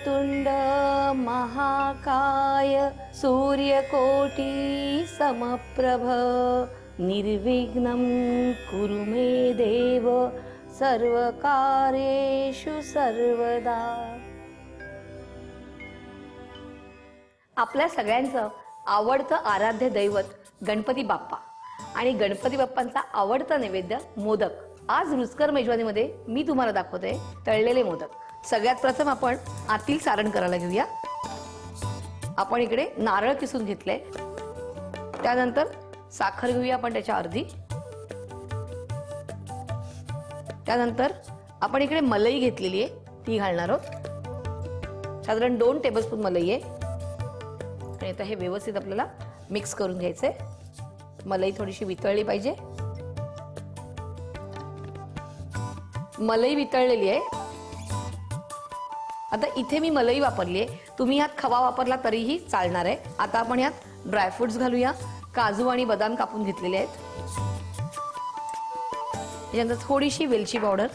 वक्रतुंड महाकाय सूर्यकोटि समप्रभ निर्विघ्नं कुरु मे देव सर्वकार्येषु सर्वदा। आपल्या सगळ्यांचं आवडतं आराध्य दैवत गणपती बाप्पा आणि गणपती बाप्पांचा आवडता नैवेद्य मोदक। आज रुचकर मेजवानीमध्ये मी तुम्हाला दाखवते तळलेले मोदक। सगळ्यात प्रथम आपण आतील सारण करायला घेऊया। आपण इकडे नारळ किसून घेतले, त्यानंतर साखर घेऊया आपण त्याच्या अर्धी, त्यानंतर आपण इकडे मलाई घेतलेली आहे ती घालणार आहोत, साधारण 2 टेबलस्पून मलाई आहे। आणि आता हे व्यवस्थित आपल्याला मिक्स करून घ्यायचंय। मलाई थोडीशी वितळली पाहिजे। मलाई वितळलेली आहे। आता इथे मी मलाई वापरली आहे, तुम्ही यात खवा वापरला तरीही चालणार आहे। आता आपण यात ड्रायफ्रुट्स घालूया। काजू आणि बदाम कापून घेतलेले आहेत, यानंतर थोडीशी वेलची पावडर,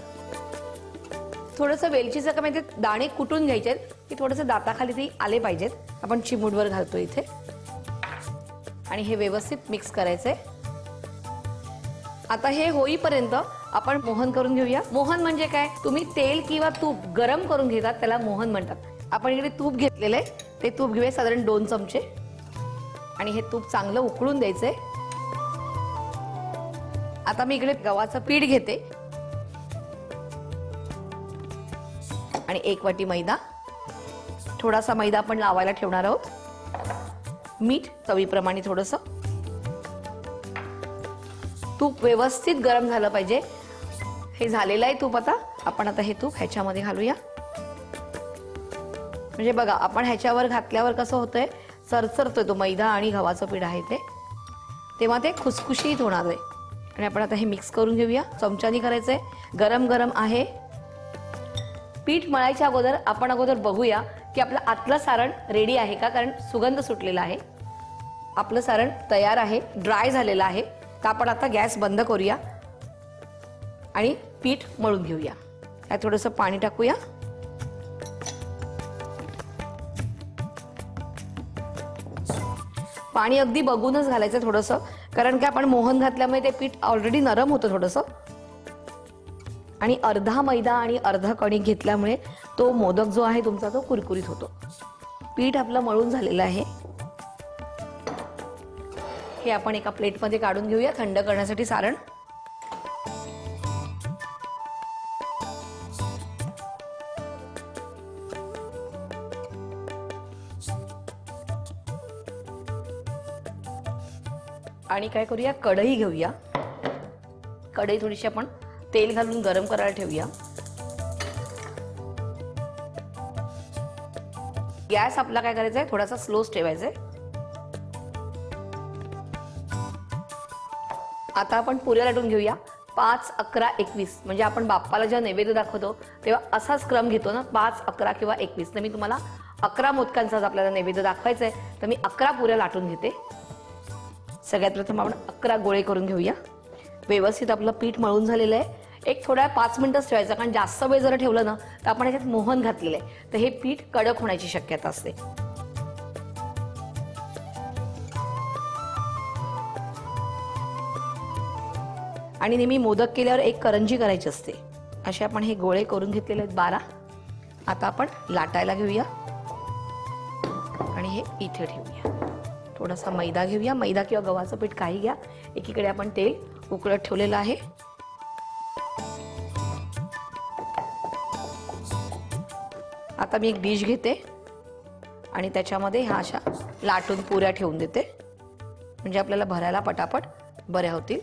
थोडंसं वेलचीचं का माहिती दाणे कुटून घ्यायचे की थोडंसं दाताखाली ते आले पाहिजेत। आपण चिमूटभर घालतो इथे आणि हे व्यवस्थित मिक्स करायचंय। आता हे होईपर्यंत आपण मोहन करून घेऊया। मोहन म्हणजे काय, तुम्ही तेल किंवा तूप गरम करून घेतात त्याला मोहन म्हणतात। आपण इकडे तूप घेतलेलं आहे, ते तूप घेऊया साधारण 2 चमचे आणि हे तूप चांगलं उकळून द्यायचंय। आता मी इकडे गव्हाचं पीठ घेते आणि 1 वाटी मैदा, थोडासा मैदा आपण लावायला ठेवणार आहोत। मीठ चवीप्रमाणे थोडंसं, तूप व्यवस्थित गरम झालं पाहिजे। हे झालेलं आहे तूप। आपण आता हे तूप ह्याच्यामध्ये घालूया। म्हणजे बघा आपण ह्याच्यावर घातल्यावर कसं होतंय, सरसरतोय तो मैदा आणि गव्हाचं पीठ आहे ते, तेव्हा ते खुसखुशीत होणार आहे। आणि आपण आता हे मिक्स करून घेऊया। चमच्यानी करायचंय, गरम गरम आहे। पीठ मळायच्या अगोदर आपण बघूया की आपलं आतलं सारण रेडी आहे का, कारण सुगंध सुटलेला आहे। आपलं सारण तयार आहे, ड्राय झालेलं आहे। तर आपण आता गॅस बंद करूया आणि पीठ मळून घेऊया। यात थोडंसं पाणी टाकूया। पाणी अगदी बघूनच घालायचं थोडंसं, कारण की आपण मोहन घातल्यामुळे ते पीठ ऑलरेडी नरम होतं थोडंसं। आणि अर्धा मैदा आणि अर्धा कणिक घेतल्यामुळे तो मोदक जो आहे तुमचा तो कुरकुरीत होतो। पीठ आपलं मळून झालेलं आहे, हे आपण एका प्लेटमध्ये काढून घेऊया थंड करण्यासाठी सारण। आणि काय करूया, कढई घेऊया। कढई थोडीशी आपण तेल घालून गरम करायला ठेवूया। गॅस आपला काय करायचा आहे, थोडासा स्लोच ठेवायचा आहे। आता आपण पुऱ्या लाटून घेऊया। 5, 11, 21 म्हणजे आपण बाप्पाला जेव्हा नैवेद्य दाखवतो तेव्हा असाच क्रम घेतो ना, 5, 11 किंवा 21। तर मी तुम्हाला 11 मोदकांचाच आपल्याला नैवेद्य दाखवायचा आहे, तर मी 11 पुऱ्या लाटून घेते। सगळ्यात प्रथम आपण 11 गोळे करून घेऊया। व्यवस्थित आपलं पीठ मळून झालेलं आहे। एक थोडा 5 मिनिटच ठेवायचं, कारण जास्त वेळ जर ठेवलं ना तर आपण याच्यात मोहन घातलेलं आहे, तर हे पीठ कडक होण्याची शक्यता असते। आणि नेहमी मोदक केल्यावर एक करंजी करायची असते, असे आपण हे गोळे करून घेतलेले आहेत 12। आता आपण लाटायला घेऊया आणि हे इथे ठेवूया। थोडासा मैदा घेऊया, मैदा किंवा गव्हाचं पीठ काही घ्या। एकीकडे आपण तेल उकळत ठेवलेलं आहे। आता मी एक डिश घेते आणि त्याच्यामध्ये ह्या अशा लाटून पुऱ्या ठेवून देते, म्हणजे आपल्याला भरायला पटापट बऱ्या होतील।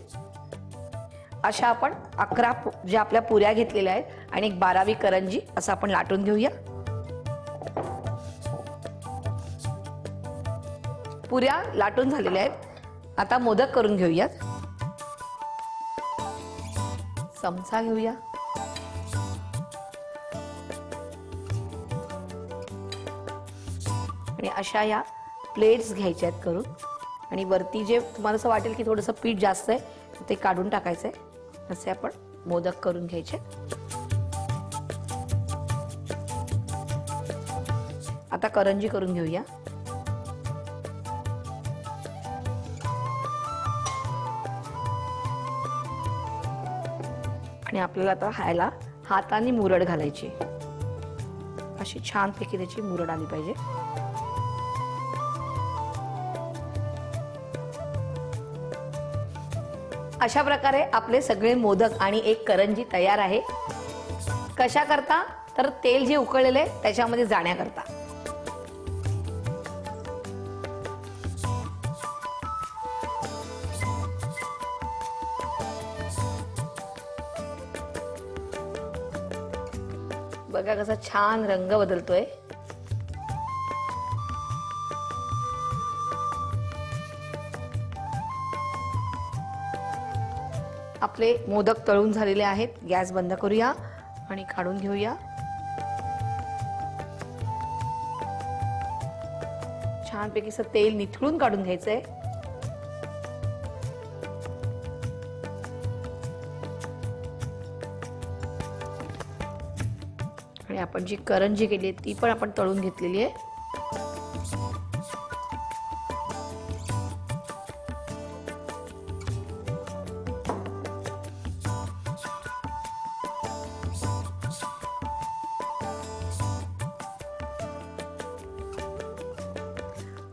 अशा आपण 11 ज्या आपल्या पुऱ्या घेतलेल्या आहेत आणि एक 12वी करंजी असं आपण लाटून घेऊया। पुऱ्या लाटून झालेल्या आहेत। आता मोदक करून घेऊयात। चमचा घेऊया आणि अशा या प्लेट्स घ्यायच्या आहेत करून, आणि वरती जे तुम्हाला असं वाटेल की थोडंसं पीठ जास्त आहे ते काढून टाकायचंय। असे आपण मोदक करून घ्यायचे। आता करंजी करून घेऊया. आणि आपल्याला आता ह्याला हाताने मुरड घालायची. अशी छानपैकी त्याची मुरड आली पाहिजे. अशा प्रकारे आपले सगळे मोदक आणि एक करंजी तयार आहे. कशा करता तर तेल जे उकळलेले त्याच्यामध्ये जाण्याकरता. बघा कसा छान रंग बदलतोय. आपले मोदक तळून झालेले आहेत. गॅस बंद करूया आणि काढून घेऊया. छानपैकी असं तेल निथळून काढून घ्यायचंय. आणि आपण जी करंजी केली ती पण आपण तळून घेतलेली आहे.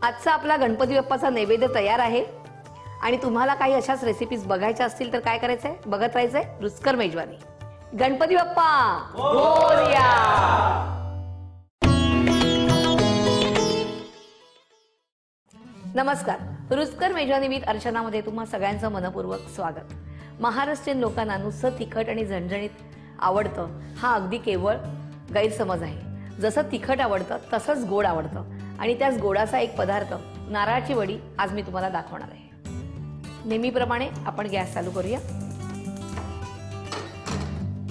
आजचा आपला गणपती बाप्पाचा नैवेद्य तयार आहे. आणि तुम्हाला काही अशाच रेसिपीज बघायच्या असतील तर काय करायचंय, बघत राहायचंय रुचकर मेजवानी. गणपती बाप्पा मोरया. नमस्कार. रुचकर मेजवानी विथ अर्चनामध्ये तुम्हा सगळ्यांचं मनपूर्वक स्वागत. महाराष्ट्रीयन लोकांना नुसतं तिखट आणि झणझणीत आवडतं हा अगदी केवळ गैरसमज आहे. जसं तिखट आवडतं तसंच गोड आवडतं. आणि त्याच गोडाचा एक पदार्थ नारळाची वडी आज मी तुम्हाला दाखवणार आहे. नेहमीप्रमाणे आपण गॅस चालू करूया.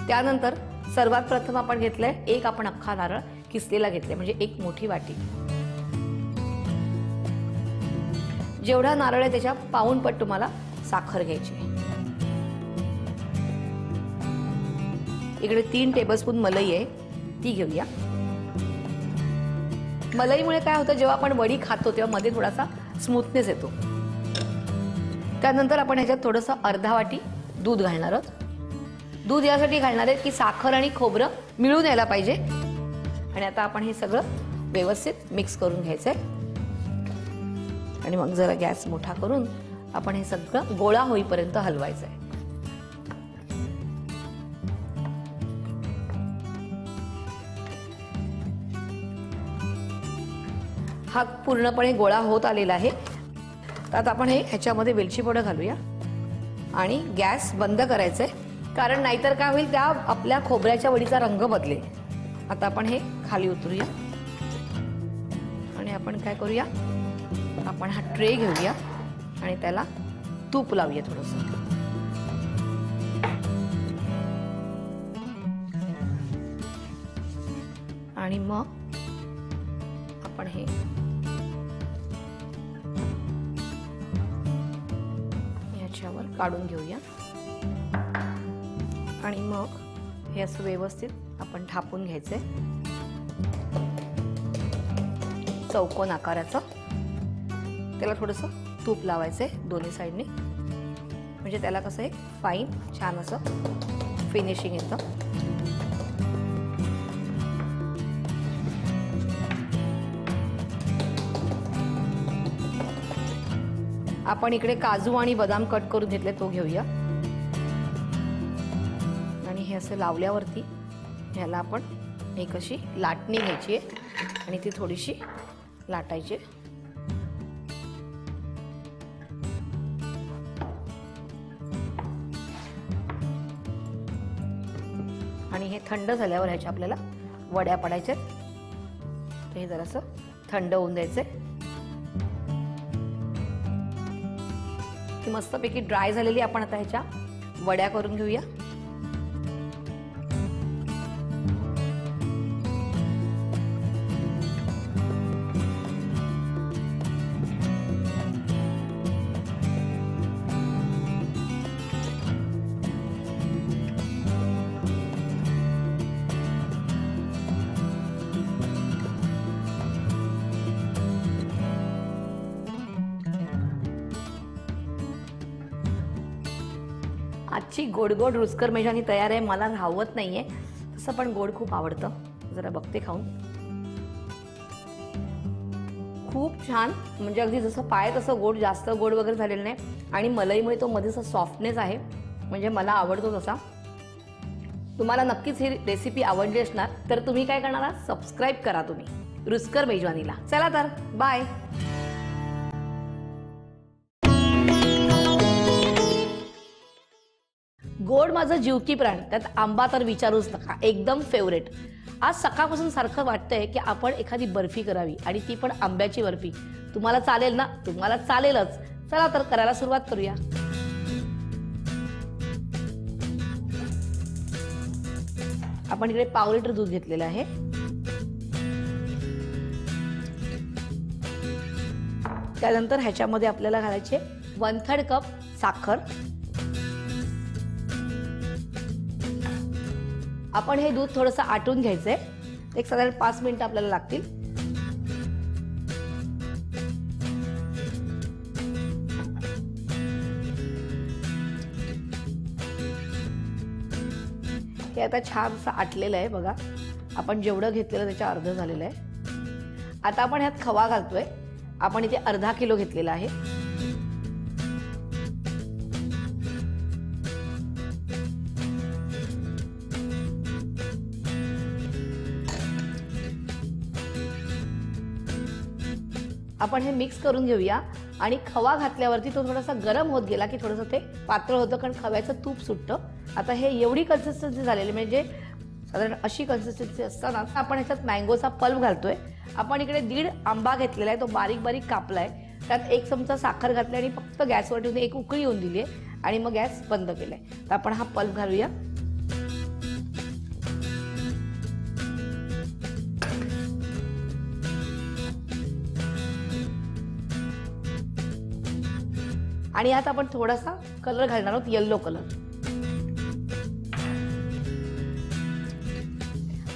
त्यानंतर सर्वात प्रथम आपण घेतलंय एक आपण अख्खा नारळ किसलेला घेतलाय, म्हणजे एक मोठी वाटी. जेवढा नारळ आहे त्याच्या पाऊणपट तुम्हाला साखर घ्यायची. इकडे 3 टेबलस्पून मलाई आहे ती घेऊया. मलईमुळे काय होतं, जेव्हा आपण वडी खातो तेव्हा मध्ये थोडासा स्मूथनेस येतो. त्यानंतर आपण ह्याच्यात थोडंसं अर्धा वाटी दूध घालणार आहोत. दूध यासाठी घालणार आहे की साखर आणि खोबरं मिळून यायला पाहिजे. आणि आता आपण हे सगळं व्यवस्थित मिक्स करून घ्यायचंय. आणि मग जरा गॅस मोठा करून आपण हे सगळं गोळा होईपर्यंत हलवायचंय. हा पूर्णपणे गोळा होत आलेला आहे. आता आपण हे ह्याच्यामध्ये वेलची पावडर घालूया आणि गॅस बंद करायचंय, कारण नाहीतर काय होईल, त्या आपल्या खोबऱ्याच्या वडीचा रंग बदलेल. आता आपण हे खाली उतरूया आणि आपण काय करूया, आपण हा ट्रे घेऊया आणि त्याला तूप लावूया थोडंसं. आणि मग आपण हे याच्यावर काढून घेऊया. आणि मग हे असं व्यवस्थित आपण थापून घ्यायचंय चौकोन आकाराचं. त्याला थोडंसं तूप लावायचंय दोन्ही साईडने, म्हणजे त्याला कसं एक फाईन छान असं फिनिशिंग येतं. आपण इकडे काजू आणि बदाम कट करून घेतले तो घेऊया. आणि हे असं लावल्यावरती ह्याला आपण एक अशी लाटणी घ्यायची आहे आणि ती थोडीशी लाटायची. आणि हे थंड झाल्यावर ह्याच्या आपल्याला वड्या पडायच्या. तर हे जरासं थंड होऊन द्यायचंय. ती मस्तपैकी ड्राय झालेली आपण आता ह्याच्या वड्या करून घेऊया. आजची गोड गोड रुचकर मेजवानी तयार आहे. मला राहवत नाहीये, तसं पण गोड खूप आवडतं. जरा बघते खाऊन. खूप छान, म्हणजे अगदी जसं पाय तसं गोड, जास्त गोड वगैरे झालेलं नाही आणि मलईमुळे तो मध्ये असा सॉफ्टनेस आहे, म्हणजे मला आवडतो तसा. तुम्हाला नक्कीच ही रेसिपी आवडली असणार तर तुम्ही काय करणार आहात, सबस्क्राईब करा तुम्ही रुचकर मेजवानीला. चला तर बाय. गोड माझं जीवकी प्राण, त्यात आंबा तर विचारूच नका, एकदम फेवरेट. आज सकाळपासून सारखं वाटतंय की आपण एखादी बर्फी करावी आणि ती पण आंब्याची बर्फी. तुम्हाला चालेल ना? तुम्हाला चालेलच. चला तर करायला सुरुवात करूया. आपण इकडे पाव लिटर दूध घेतलेलं आहे. त्यानंतर ह्याच्यामध्ये आपल्याला घालायचे 1/3 कप साखर. आपण हे दूध थोडंसं आटून घ्यायचंय. एक साधारण 5 मिनिटं आपल्याला लागतील. हे आता छान असं आटलेलं आहे बघा. आपण जेवढं घेतलेलं त्याच्या अर्ध झालेलं आहे. आता आपण ह्यात खवा घालतोय. आपण इथे अर्धा किलो घेतलेला आहे. आपण हे मिक्स करून घेऊया आणि खवा घातल्यावरती तो थोडासा गरम होत गेला की थोडंसं ते पातळ होतं, कारण खव्याचं तूप सुटतं. आता हे एवढी कन्सिस्टन्सी झालेली, म्हणजे साधारण अशी कन्सिस्टन्सी असताना आपण ह्याच्यात मँगोचा पल्प घालतोय. आपण इकडे 1.5 आंबा घेतलेला आहे, तो बारीक बारीक कापलाय. त्यात 1 चमचा साखर घातली आणि फक्त गॅसवर ठेवून एक उकळी येऊन दिली आहे आणि मग गॅस बंद केलाय. तर आपण हा पल्प घालूया. आणि यात आपण थोडासा कलर घालणार आहोत, येलो कलर.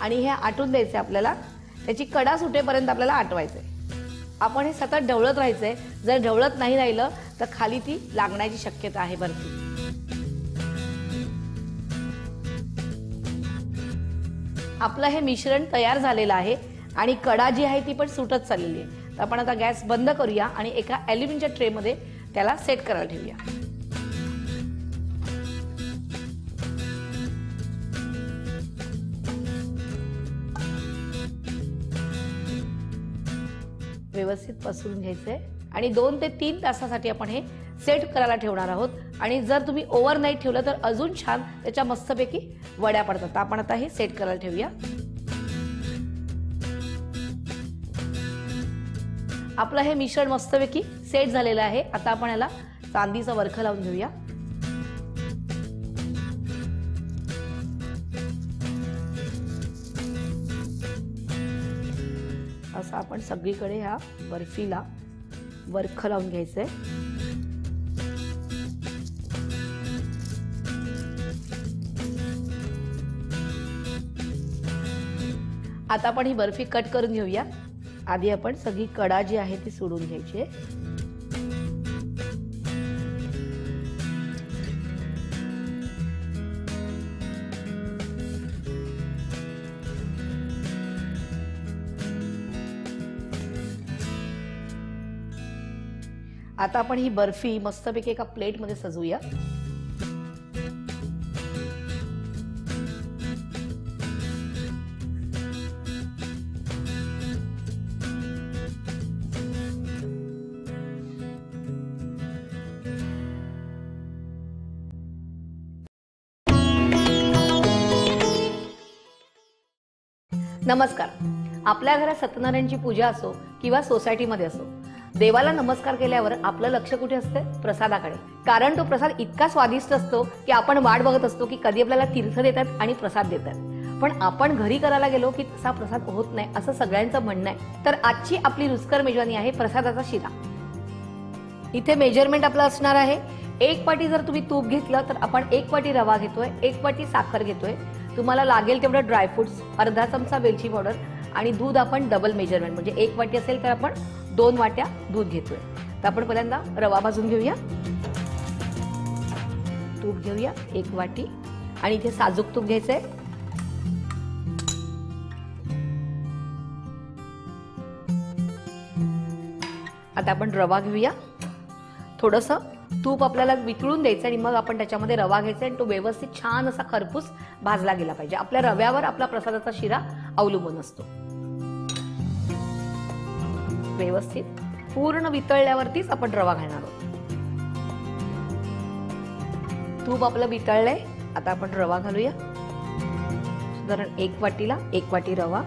आणि हे आटून द्यायचे आपल्याला. त्याची कडा सुटेपर्यंत आपल्याला आटवायचंय. आपण हे सतत ढवळत राहायचंय. जर ढवळत नाही राहिलं तर खाली ती लागण्याची शक्यता आहे बर्फी. आपलं हे मिश्रण तयार झालेलं आहे आणि कडा जी आहे ती पण सुटत चाललेली आहे. तर आपण आता गॅस बंद करूया आणि एका ॲल्युमिनियमच्या ट्रेमध्ये त्याला सेट करायला ठेवूया. व्यवस्थित पसरून घ्यायचंय आणि 2 ते 3 तासासाठी आपण हे सेट करायला ठेवणार आहोत. आणि जर तुम्ही ओव्हरनाईट ठेवलं तर अजून छान त्याच्या मस्तपैकी वड्या पडतात. आपण आता हे सेट करायला ठेवूया. आपलं हे मिश्रण मस्तपैकी सेट झालेलं आहे. आता आपण याला चांदीचा वरखा लावून घेऊया. असं आपण सगळीकडे ह्या बर्फीला वरखा लावून घ्यायचंय. आता आपण ही बर्फी कट करून घेऊया. आधी आपण सगळी कडा जी आहे ती सोडून घ्यायची आहे. आता आपण ही बर्फी मस्तपैकी एका प्लेटमध्ये सजवूया. नमस्कार. आपल्या घरात सत्यनारायणची पूजा असो किंवा सोसायटीमध्ये असो, देवाला नमस्कार केल्यावर आपलं लक्ष कुठे असते? प्रसादाकडे. कारण तो प्रसाद इतका स्वादिष्ट असतो की आपण वाट बघत असतो की कधी आपल्याला तीर्थ देतात आणि प्रसाद देतात. पण आपण घरी करायला गेलो की तसा प्रसाद होत नाही असं सगळ्यांचं म्हणणं आहे. तर आजची आपली रुचकर मेजवानी आहे प्रसादाचा शिरा. इथे मेजरमेंट आपलं असणार आहे 1 वाटी. जर तुम्ही तूप घेतलं तर आपण 1 वाटी रवा घेतोय, 1 वाटी साखर घेतोय. तुम्हाला लागेल तेवढं ड्रायफ्रुट्स, अर्धा चमचा वेलची पावडर आणि दूध आपण डबल मेजरमेंट, म्हणजे 1 वाटी असेल तर आपण 2 वाट्या दूध घेतोय. तर आपण पहिल्यांदा रवा भाजून घेऊया. तूप घेऊया 1 वाटी आणि इथे साजूक तूप घ्यायचंय. आता आपण रवा घेऊया. थोडंसं तूप आपल्याला वितळून द्यायचं आणि मग आपण त्याच्यामध्ये रवा घ्यायचा आणि तो व्यवस्थित छान असा खरपूस भाजला गेला पाहिजे. आपल्या रव्यावर आपला प्रसादाचा शिरा अवलंबून असतो. व्यवस्थित पूर्ण वितळल्यावरतीच आपण रवा घालणार आहोत. तूप आपलं वितळलंय. आता आपण रवा घालूया. साधारण 1 वाटीला 1 वाटी रवा.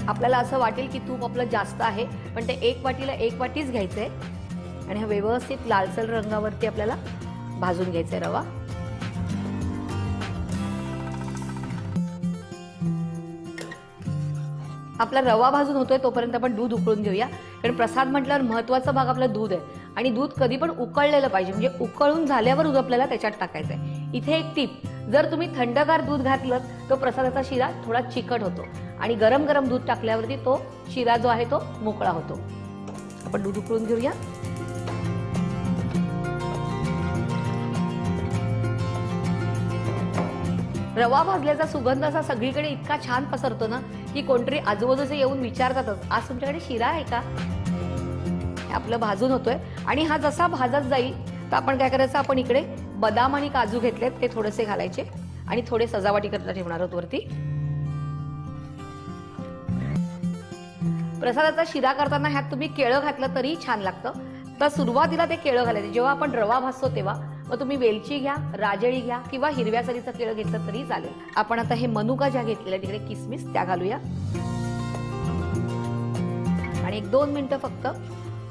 आपल्याला असं वाटेल की तूप आपलं जास्त आहे, पण ते 1 वाटीला 1 वाटीच घ्यायचंय आणि हा व्यवस्थित लालसर रंगावरती आपल्याला भाजून घ्यायचंय रवा. आपला रवा भाजून होतोय तोपर्यंत आपण दूध उकळून घेऊया, कारण प्रसाद म्हटल्यावर महत्वाचा भाग आपला दूध आहे आणि दूध कधी पण उकळलेलं पाहिजे, म्हणजे उकळून झाल्यावर दूध आपल्याला त्याच्यात टाकायचंय. इथे एक टीप, जर तुम्ही थंडगार दूध घातलं तो प्रसादाचा शिरा थोडा चिकट होतो आणि गरम गरम दूध टाकल्यावरती तो शिरा जो आहे तो मोकळा होतो. आपण दूध उकळून घेऊया. रवा भाजल्याचा सुगंध असा सगळीकडे इतका छान पसरतो ना की कोणतरी आजूबाजूचे येऊन विचारतातच, आज तुमच्याकडे शिरा आहे का. आपलं भाजून होतोय आणि हा जसा भाजत जाईल तर आपण काय करायचं, आपण इकडे बदाम आणि काजू घेतलेत ते थोडेसे घालायचे आणि थोडे सजावटी करता ठेवणार आहोत वरती. प्रसादाचा शिरा करताना ह्यात तुम्ही केळं घातलं तरी छान लागतं. तर सुरुवातीला ते केळं घालायचे. जेव्हा आपण रवा भाजतो तेव्हा मग तुम्ही वेलची घ्या, राजळी घ्या किंवा हिरव्या सरीचं केळं घेतलं तरी चालेल. आपण आता हे मनुका ज्या घेतलेल्या तिकडे किसमिस त्या घालूया आणि 1-2 मिनिटं फक्त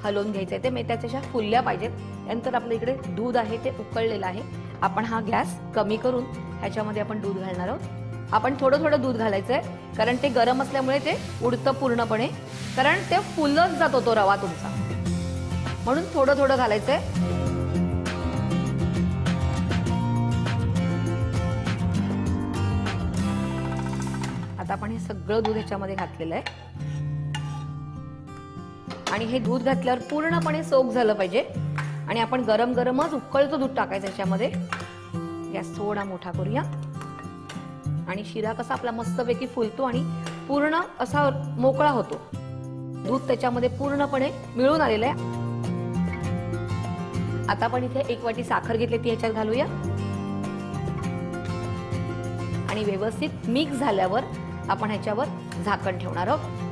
हलवून घ्यायचंय. ते त्याच्या फुलल्या पाहिजेत. त्यानंतर आपलं इकडे दूध आहे ते उकळलेलं आहे. आपण हा गॅस कमी करून ह्याच्यामध्ये आपण दूध घालणार आहोत. आपण थोडं थोडं दूध घालायचंय कारण ते गरम असल्यामुळे ते उडतं पूर्णपणे, कारण ते फुलत जातो तो रवा तुमचा, म्हणून थोडं थोडं घालायचंय. आता आपण हे सगळं दूध ह्याच्यामध्ये घातलेलं आहे आणि हे दूध घातल्यावर पूर्णपणे सोक झालं पाहिजे आणि आपण गरम गरमच उकळतं दूध टाकायचं याच्यामध्ये. गॅस थोडा मोठा करूया आणि शिरा कसा आपला मस्तपैकी फुलतो आणि पूर्ण असा मोकळा होतो. दूध त्याच्यामध्ये पूर्णपणे मिळून आलेलं आहे. आता आपण इथे 1 वाटी साखर घेतली ती ह्याच्यात घालूया आणि व्यवस्थित मिक्स झाल्यावर आपण ह्याच्यावर झाकण ठेवणार आहोत.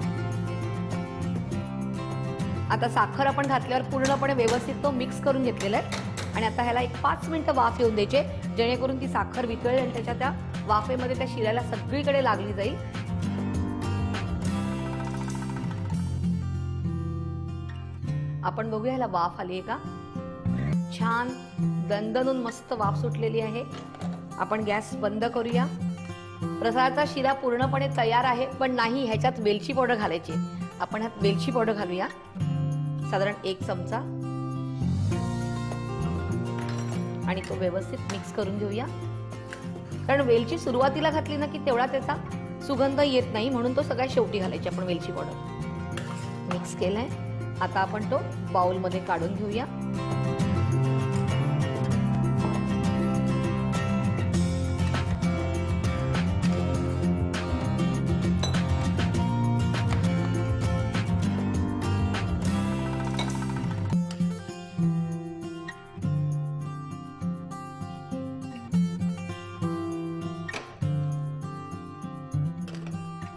आता साखर आपण घातल्यावर पूर्णपणे व्यवस्थित तो मिक्स करून घेतलेला आहे आणि आता ह्याला 5 मिनिटं वाफ येऊन द्यायचे, जेणेकरून ती साखर वितळेल आणि त्याच्या त्या वाफेमध्ये त्या शिऱ्याला सगळीकडे लागली जाईल. आपण बघूया ह्याला वाफ आली आहे का. छान दणदणून मस्त वाफ सुटलेली आहे. आपण गॅस बंद करूया. प्रसादाचा शिरा पूर्णपणे तयार आहे, पण नाही, ह्याच्यात वेलची पावडर घालायची. आपण ह्यात वेलची पावडर घालूया, साधारण 1 चमचा आणि तो व्यवस्थित मिक्स करून घेऊया. कारण वेलची सुरुवातीला घातली ना की तेवढा त्याचा सुगंध येत नाही, म्हणून तो सगळ्यात शेवटी घालायची आपण वेलची पावडर. मिक्स केलाय. आता आपण तो बाउलमध्ये काढून घेऊया.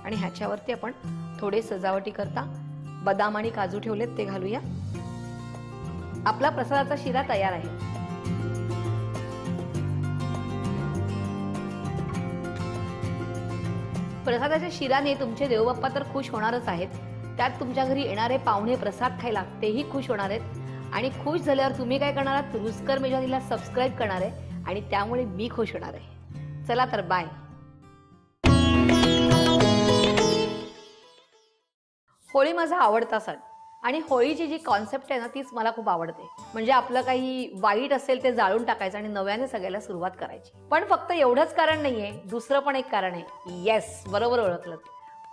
आणि ह्याच्यावरती आपण थोडे सजावटी करता बदाम आणि काजू ठेवलेत ते घालूया. आपला प्रसादाचा शिरा तयार आहे. प्रसादाच्या शिराने तुमचे देवबाप्पा तर खुश होणारच आहेत, त्यात तुमच्या घरी येणारे पाहुणे प्रसाद खायला तेही खुश होणार आहेत आणि खुश झाल्यावर तुम्ही काय करणार आहात, रुचकर मेजवानीला सबस्क्राईब करणार आहे आणि त्यामुळे मी खुश होणार आहे. चला तर बाय. होळी माझा आवडता सण आणि होळीची जी कॉन्सेप्ट आहे ना तीच मला खूप आवडते. म्हणजे आपलं काही वाईट असेल ते जाळून टाकायचं आणि नव्याने सगळ्याला सुरुवात करायची. पण फक्त एवढंच कारण नाहीये, दुसरं पण एक कारण आहे. येस, बरोबर ओळखलं,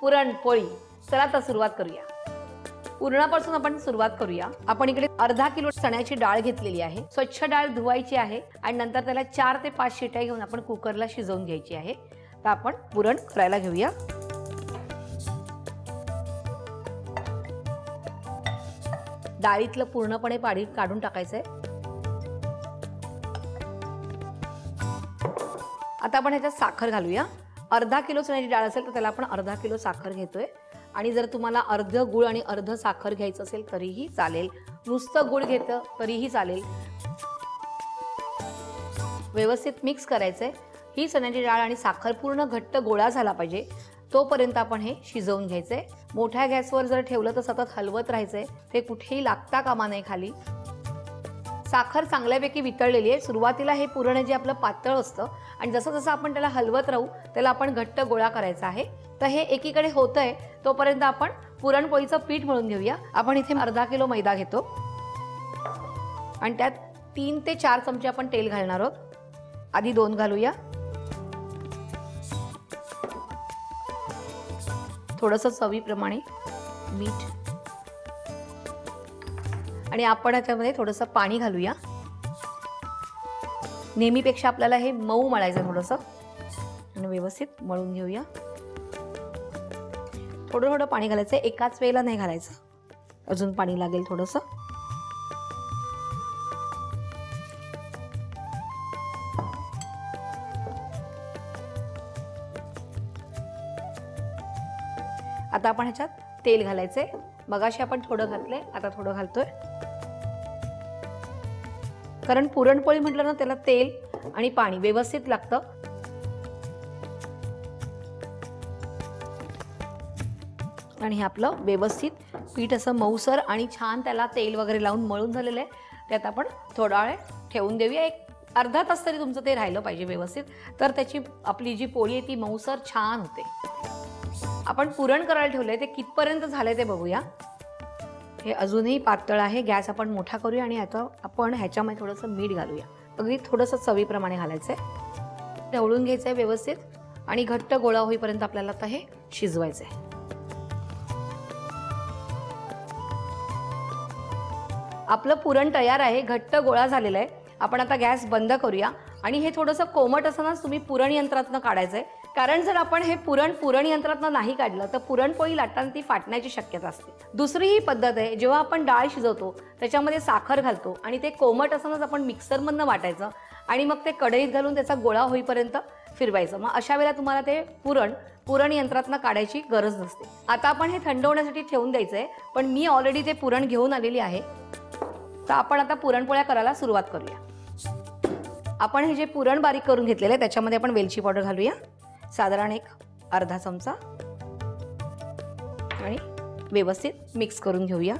पुरणपोळी. चला तर सुरुवात करूया. पुरणापासून आपण सुरुवात करूया. आपण इकडे अर्धा किलो चण्याची डाळ घेतलेली आहे. स्वच्छ डाळ धुवायची आहे आणि नंतर त्याला 4 ते 5 शिट्या घेऊन आपण कुकरला शिजवून घ्यायची आहे. तर आपण पुरण करायला घेऊया. डाळीतलं पूर्णपणे पाणी काढून टाकायचंय. आता आपण ह्याच्यात साखर घालूया. अर्धा किलो चण्याची डाळ असेल तर त्याला आपण अर्धा किलो साखर घेतोय. आणि जर तुम्हाला अर्ध गुळ आणि अर्ध साखर घ्यायचं असेल तरीही चालेल. नुसतं गुळ घेतलं तरीही चालेल. व्यवस्थित मिक्स करायचंय. ही चण्याची डाळ आणि साखर पूर्ण घट्ट गोळा झाला पाहिजे तोपर्यंत आपण हे शिजवून घ्यायचंय. मोठ्या गॅसवर जर ठेवलं तर सतत हलवत राहायचंय. ते कुठेही लागता कामा नये खाली. साखर चांगल्यापैकी वितळलेली आहे. सुरुवातीला हे पुरण जे आपलं पातळ असतं आणि जसं जसं आपण त्याला हलवत राहू त्याला आपण घट्ट गोळा करायचा आहे. तर हे एकीकडे होतंय तोपर्यंत आपण पुरणपोळीचं पीठ मळून घेऊया. आपण इथे अर्धा किलो मैदा घेतो आणि त्यात 3 ते 4 चमचे आपण तेल घालणार आहोत. आधी 2 घालूया. थोडंसं चवीप्रमाणे मीठ आणि आपण याच्यामध्ये थोडंसं पाणी घालूया. नेहमीपेक्षा आपल्याला हे मऊ मळायचं थोडंसं आणि व्यवस्थित मळून घेऊया. थोडं थोडं पाणी घालायचं. एकाच वेळेला नाही घालायचं. अजून पाणी लागेल थोडंसं. आता आपण ह्याच्यात तेल घालायचंय. मगाशी आपण थोडं घातलंय, आता थोडं घालतोय. कारण पुरणपोळी म्हटलं ना त्याला तेल आणि पाणी व्यवस्थित लागतं. आणि हे आपलं व्यवस्थित पीठ असं मऊसर आणि छान त्याला तेल वगैरे लावून मळून झालेलं आहे. त्यात आपण थोडा वेळ ठेवून देऊया. एक अर्धा तास तरी तुमचं ते राहिलं पाहिजे व्यवस्थित. तर त्याची आपली जी पोळी आहे ती मऊसर छान होते. आपण पुरण करायला ठेवलंय ते कितपर्यंत झालंय ते बघूया. हे अजूनही पातळ आहे. गॅस आपण मोठा करूया आणि आता आपण ह्याच्यामध्ये थोडंसं मीठ घालूया. अगदी थोडंसं चवीप्रमाणे घालायचंय. ढवळून घ्यायचंय व्यवस्थित आणि घट्ट गोळा होईपर्यंत आपल्याला आता हे शिजवायचंय. आपलं पुरण तयार आहे. घट्ट गोळा झालेला आहे. आपण आता गॅस बंद करूया आणि हे थोडंसं कोमट असतानाच तुम्ही पुरण यंत्रातनं काढायचंय. कारण जर आपण हे पुरण यंत्रातनं नाही काढलं तर पुरणपोळी लाटताना ती फाटण्याची शक्यता असते. दुसरी ही पद्धत आहे. जेव्हा आपण डाळ शिजवतो त्याच्यामध्ये साखर घालतो आणि ते कोमट असतानाच आपण मिक्सरमधनं वाटायचं आणि मग ते कढईत घालून त्याचा गोळा होईपर्यंत फिरवायचं. मग अशा वेळेला तुम्हाला ते पुरण यंत्रातनं काढायची गरज नसते. आता आपण हे थंड होण्यासाठी ठेवून द्यायचंय. पण मी ऑलरेडी ते पुरण घेऊन आलेली आहे. तर आपण आता पुरणपोळ्या करायला सुरुवात करूया. आपण हे जे पुरण बारीक करून घेतलेलं आहे त्याच्यामध्ये आपण वेलची पावडर घालूया. साधारण एक अर्धा चमचा आणि व्यवस्थित मिक्स करून घेऊया.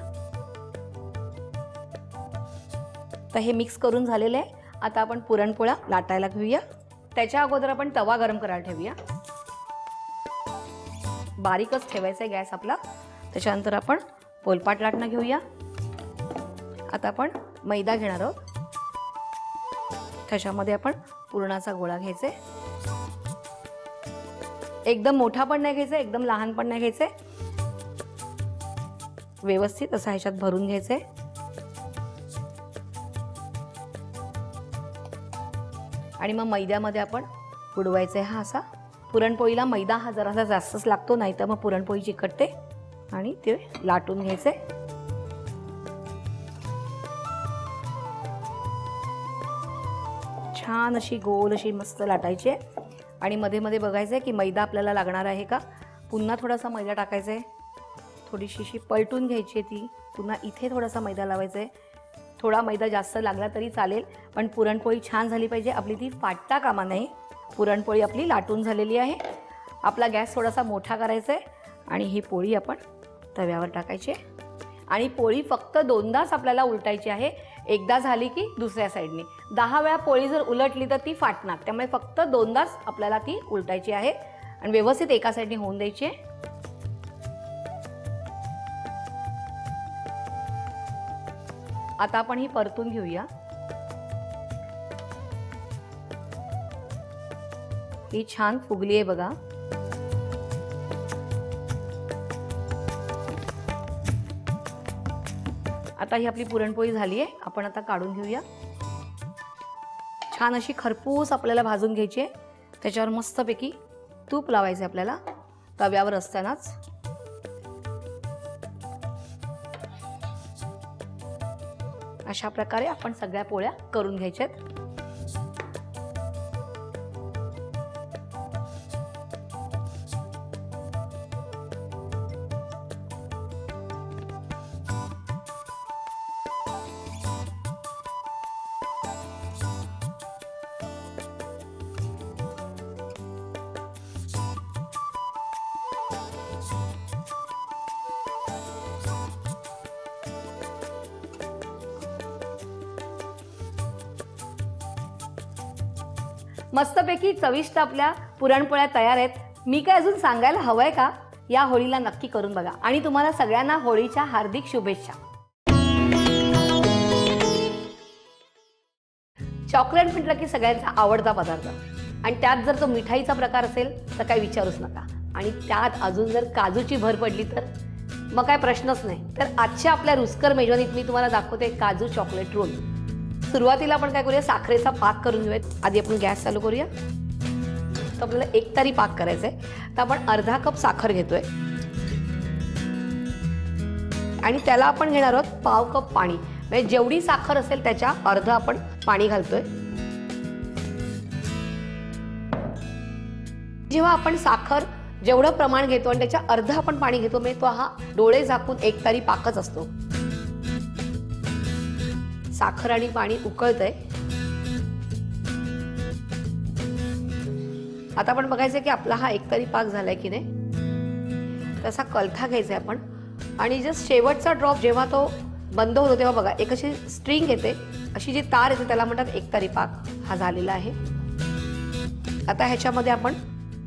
तर हे मिक्स करून झालेलं आहे. आता आपण पुरणपोळ्या लाटायला घेऊया. त्याच्या अगोदर आपण तवा गरम करायला ठेवूया. बारीकच ठेवायचा आहे गॅस आपला. त्याच्यानंतर आपण पोलपाट लाटणं घेऊया. आता आपण मैदा घेणार आहोत. त्याच्यामध्ये आपण पुरणाचा गोळा घ्यायचा आहे. एकदम मोठा पण नाही घ्यायचा, एकदम लहान पण नाही घ्यायचे. व्यवस्थित असा ह्याच्यात भरून घ्यायचंय. आणि मग मैद्यामध्ये आपण बुडवायचंय. हा असा पुरणपोळीला मैदा हा जरासा जास्तच लागतो, नाही तर मग पुरणपोळी चिकटते. आणि ते लाटून घ्यायचंय. छान अशी गोल अशी मस्त लाटायची आहे. आणि मध्ये मध्ये बघायचं आहे की मैदा आपल्याला लागणार आहे का. पुन्हा थोडासा मैदा टाकायचा आहे. थोडीशी अशी पलटून घ्यायची आहे ती. पुन्हा इथे थोडासा मैदा लावायचा आहे. थोडा मैदा जास्त लागला तरी चालेल, पण पुरणपोळी छान झाली पाहिजे. आपली ती फाटता कामा नये. पुरणपोळी आपली लाटून झालेली आहे. आपला गॅस थोडासा मोठा करायचा आहे आणि ही पोळी आपण तव्यावर टाकायची आहे. आणि पोळी फक्त 2दाच आपल्याला उलटायची आहे. एकदा झाली की दुसऱ्या साईडने. 10 वेळा पोळी जर उलटली तर ती फाटणार. त्यामुळे फक्त 2दाच आपल्याला ती उलटायची आहे आणि व्यवस्थित एका साईडने होऊन द्यायची आहे. आता आपण ही परतून घेऊया. ही छान फुगली आहे बघा. आता ही आपली पुरणपोळी झाली आहे, आपण आता काढून घेऊया. छान अशी खरपूस आपल्याला भाजून घ्यायची आहे. त्याच्यावर मस्तपैकी तूप लावायचं आपल्याला तव्यावर असतानाच. अशा प्रकारे आपण सगळ्या पोळ्या करून घ्यायच्यात. मस्तपैकी चविष्ट आपल्या पुरणपोळ्या तयार आहेत. मी काय अजून सांगायला हवंय का? या होळीला नक्की करून बघा आणि तुम्हाला सगळ्यांना होळीच्या हार्दिक शुभेच्छा. चॉकलेट म्हटलं की सगळ्यांचा आवडता पदार्थ आणि त्यात जर तो मिठाईचा प्रकार असेल तर काही विचारूच नका. आणि त्यात अजून जर काजूची भर पडली तर मग काय प्रश्नच नाही. तर आजच्या आपल्या रुचकर मेजवानीत मी तुम्हाला दाखवते काजू चॉकलेट रोल. सुरुवातीला आपण काय करूया, साखरेचा पाक करून घेऊयात. आधी आपण गॅस चालू करूया. तर आपल्याला एक तारी पाक करायचा आहे. तर आपण अर्धा कप साखर घेतोय आणि त्याला आपण घेणार आहोत पाव कप पाणी. म्हणजे जेवढी साखर असेल त्याच्या अर्ध आपण पाणी घालतोय. जेव्हा आपण साखर जेवढं प्रमाण घेतो आणि त्याच्या अर्ध आपण पाणी घेतो, म्हणजे तो हा डोळे झाकून एक तारी पाकच असतो. साखर आणि पाणी उकळतंय. आता आपण बघायचं की आपला हा एक तारी पाक झालाय की नाही. तसा कलथा घ्यायचा आपण आणि जस्ट शेवटचा ड्रॉप जेव्हा तो बंद होतो तेव्हा बघा एक अशी स्ट्रिंग येते, अशी जी तार येते त्याला म्हणतात एक तारी पाक. हा झालेला आहे. आता ह्याच्यामध्ये आपण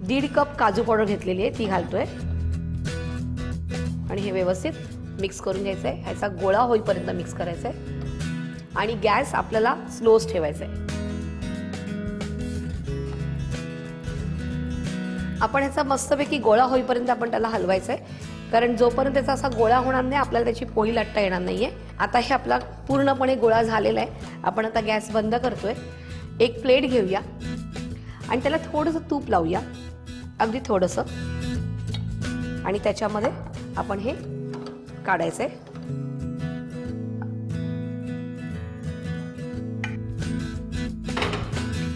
1.5 कप काजू पावडर घेतलेली आहे ती घालतोय आणि हे व्यवस्थित मिक्स करून घ्यायचंय. ह्याचा गोळा होईपर्यंत मिक्स करायचंय आणि गॅस आपल्याला स्लोच ठेवायचा आहे. आपण ह्याचा मस्तपैकी गोळा होईपर्यंत आपण त्याला हलवायचं आहे, कारण जोपर्यंत त्याचा असा गोळा होणार नाही आपल्याला त्याची पोळी लाटता येणार नाहीये. आता हे आपला पूर्णपणे गोळा झालेला आहे. आपण आता गॅस बंद करतोय. एक प्लेट घेऊया आणि त्याला थोडंसं तूप लावूया, अगदी थोडंसं, आणि त्याच्यामध्ये आपण हे काढायचंय.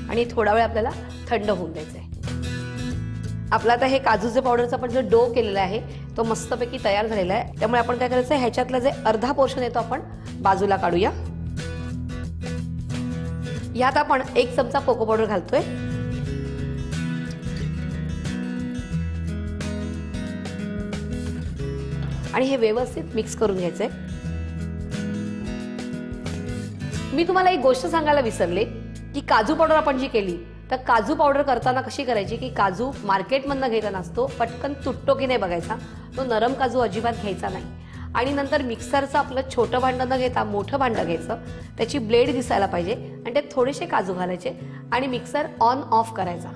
आणि थोडा वेळ आपल्याला थंड होऊन द्यायचंय. आपला आता हे काजूचे पावडरचा आपण जो डो केलेला आहे तो मस्तपैकी तयार झालेला आहे. त्यामुळे आपण काय करायचं, ह्याच्यातला जे अर्धा पोर्शन येतो आपण बाजूला काढूया. यात आपण 1 चमचा कोको पावडर घालतोय आणि हे व्यवस्थित मिक्स करून घ्यायचंय. मी तुम्हाला एक गोष्ट सांगायला विसरले की काजू पावडर आपण जी केली, तर काजू पावडर करताना कशी करायची की काजू मार्केटमधनं घ्यायचा नसतो, पटकन तुटतो की नाही बघायचा. तो नरम काजू अजिबात घ्यायचा नाही. आणि नंतर मिक्सरचं आपलं छोटं भांडं न घेता मोठं भांडं घ्यायचं, त्याची ब्लेड दिसायला पाहिजे आणि त्यात थोडेसे काजू घालायचे आणि मिक्सर ऑन ऑफ करायचा.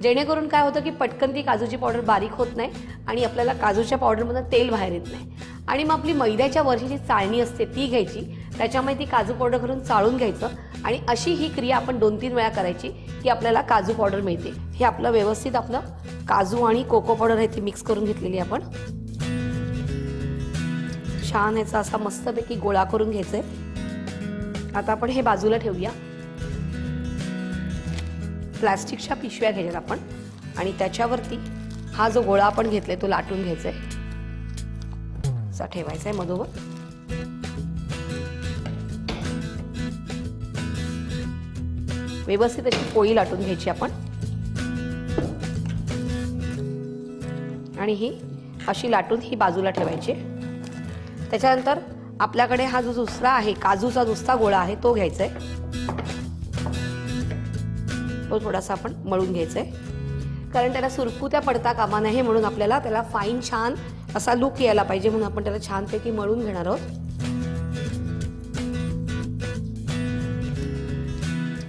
जेणेकरून काय होतं की पटकन ती काजूची पावडर बारीक होत नाही आणि आपल्याला काजूच्या पावडरमधून तेल बाहेर येत नाही. आणि मग आपली मैद्याच्या वरची चाळणी असते ती घ्यायची, त्याच्यामध्ये ती काजू पावडर घालून चाळून घ्यायचं आणि अशी ही क्रिया आपण 2-3 वेळा करायची की आपल्याला काजू पावडर मिळते. हे आपलं व्यवस्थित आपलं काजू आणि कोको पावडर आहे ती मिक्स करून घेतलेली आपण. छान याचा असा मस्तपैकी गोळा करून घ्यायचंय. आता आपण हे बाजूला ठेवूया. प्लास्टिकच्या पिशव्या घ्यायच्यात आपण आणि त्याच्यावरती हा जो गोळा आपण घेतलाय तो लाटून घ्यायचा आहे, असा ठेवायचा आहे मधोमध. व्यवस्थित अशी पोळी लाटून घ्यायची आपण आणि ही अशी लाटून ही बाजूला ठेवायची. त्याच्यानंतर आपल्याकडे हा जो दुसरा आहे काजूचा दुसरा गोळा आहे तो घ्यायचा आहे. तो थोडासा आपण मळून घ्यायचा आहे, कारण त्याला सुरकुत्या पडता कामा नये म्हणून आपल्याला त्याला फाईन छान असा लुक यायला पाहिजे म्हणून आपण त्याला छानपैकी मळून घेणार आहोत.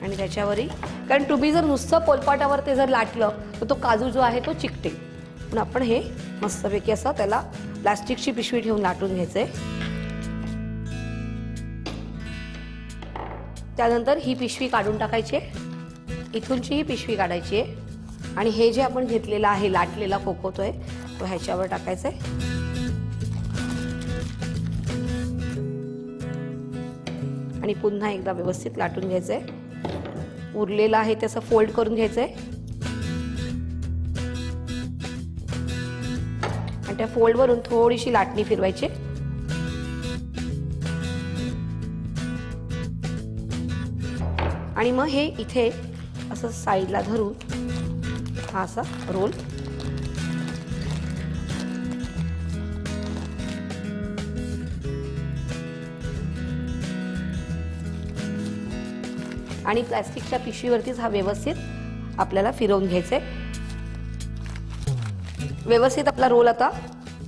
आणि त्याच्यावरही, कारण तुम्ही जर नुसतं पोलपाटावर ते जर लाटलं तर तो काजू जो आहे तो चिकटेल, म्हणून आपण हे मस्तपैकी असं त्याला प्लास्टिकची पिशवी ठेवून लाटून घ्यायचंय. त्यानंतर ही पिशवी काढून टाकायची आहे, इथूनची ही पिशवी काढायची आहे आणि हे जे आपण घेतलेला आहे लाटलेला कोकोतोय तो ह्याच्यावर टाकायचा आहे आणि पुन्हा एकदा व्यवस्थित लाटून घ्यायचंय. उरलेलं आहे त्याचं फोल्ड करून घ्यायचंय आणि त्या फोल्ड वरून थोडीशी लाटणी फिरवायची आणि मग हे इथे असं साईडला धरून हा असा रोल आणि प्लास्टिकच्या पिशवीवरतीच हा व्यवस्थित आपल्याला फिरवून घ्यायचा आहे. व्यवस्थित आपला रोल आता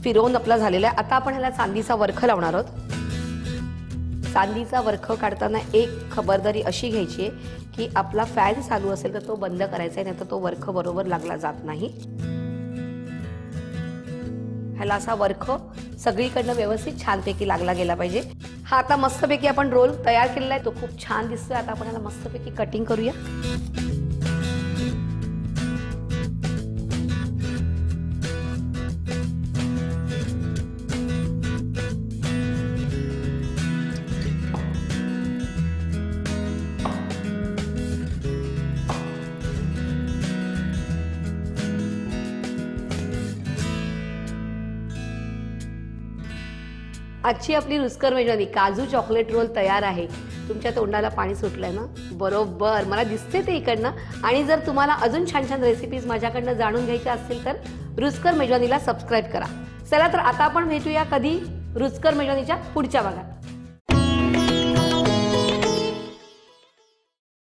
फिरवून आपला झालेला आहे. आता आपण ह्याला चांदीचा वरख लावणार आहोत. चांदीचा वरख काढताना एक खबरदारी अशी घ्यायची आहे की आपला फॅन चालू असेल तर तो बंद करायचा आहे, नाही तर तो वरख बरोबर लागला जात नाही. ह्याला असा वरख सगळीकडनं व्यवस्थित छानपैकी लागला गेला पाहिजे. हा आता मस्तपैकी आपण रोल तयार केलेला आहे, तो खूप छान दिसतोय. आता आपण ह्याला मस्तपैकी कटिंग करूया. आजची आपली रुचकर मेजवानी काजू चॉकलेट रोल तयार आहे. तुमच्या तोंडाला पाणी सुटलंय ना? बरोबर, मला दिसते ते इकडनं. आणि जर तुम्हाला अजून छान छान रेसिपीज माझ्याकडनं जाणून घ्यायच्या असतील तर रुचकर मेजवानीला सबस्क्राईब करा. चला तर आता आपण भेटूया कधी रुचकर मेजवानीच्या पुढच्या भागात.